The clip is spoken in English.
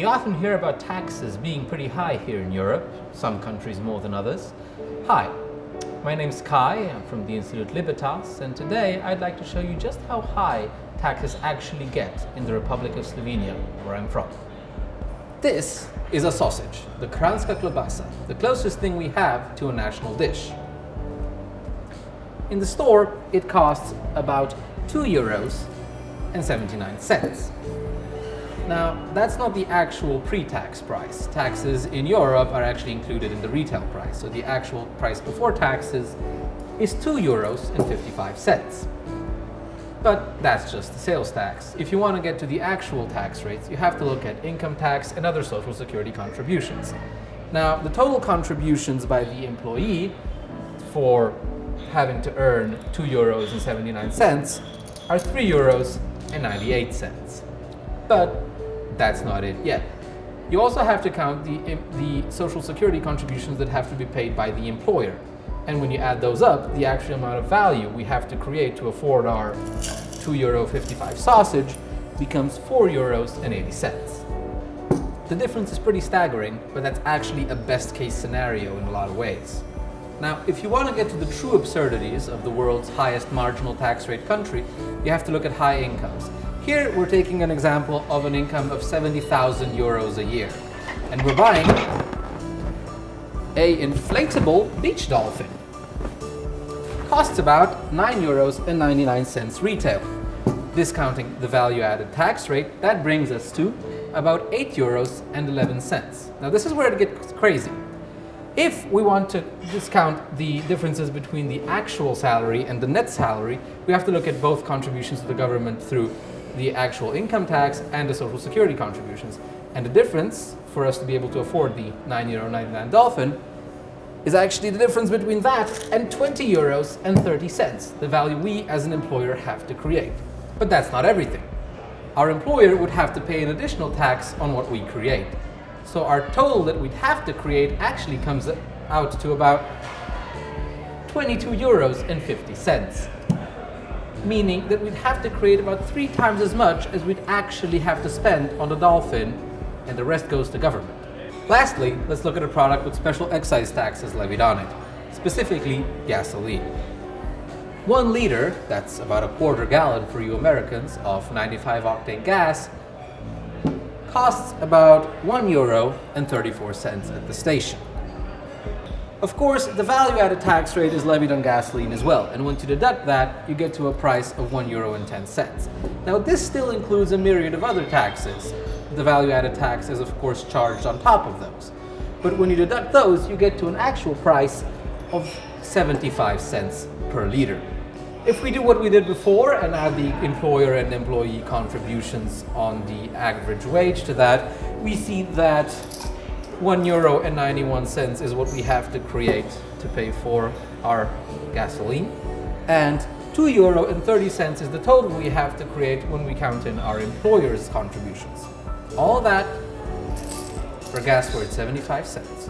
You often hear about taxes being pretty high here in Europe, some countries more than others. Hi, my name's Kaj, I'm from the Institute Libertas, and today I'd like to show you just how high taxes actually get in the Republic of Slovenia, where I'm from. This is a sausage, the kranjska klobasa, the closest thing we have to a national dish. In the store, it costs about €2.79. Now, that's not the actual pre-tax price. Taxes in Europe are actually included in the retail price, so the actual price before taxes is €2.55. But that's just the sales tax. If you want to get to the actual tax rates, you have to look at income tax and other social security contributions. Now, the total contributions by the employee for having to earn €2.79 are €3.98. But that's not it yet. You also have to count the social security contributions that have to be paid by the employer. And when you add those up, the actual amount of value we have to create to afford our €2.55 sausage becomes €4.80. The difference is pretty staggering, but that's actually a best case scenario in a lot of ways. Now, if you want to get to the true absurdities of the world's highest marginal tax rate country, you have to look at high incomes. Here, we're taking an example of an income of €70,000 a year. And we're buying an inflatable beach dolphin. Costs about €9.99 retail. Discounting the value-added tax rate, that brings us to about €8.11. Now, this is where it gets crazy. If we want to discount the differences between the actual salary and the net salary, we have to look at both contributions to the government through the actual income tax and the social security contributions. And the difference for us to be able to afford the €9.99 dolphin is actually the difference between that and €20.30, the value we as an employer have to create. But that's not everything. Our employer would have to pay an additional tax on what we create. So our total that we'd have to create actually comes out to about €22.50. Meaning that we'd have to create about 3 times as much as we'd actually have to spend on the dolphin, and the rest goes to government. Lastly, let's look at a product with special excise taxes levied on it, specifically gasoline. 1 liter, that's about a quarter gallon for you Americans, of 95 octane gas costs about €1.34 at the station. Of course, the value-added tax rate is levied on gasoline as well, and once you deduct that, you get to a price of €1.10. Now, this still includes a myriad of other taxes. The value-added tax is, of course, charged on top of those. But when you deduct those, you get to an actual price of 75 cents per liter. If we do what we did before and add the employer and employee contributions on the average wage to that, we see that €1.91 is what we have to create to pay for our gasoline, and €2.30 is the total we have to create when we count in our employer's contributions. All that for gas worth 75 cents.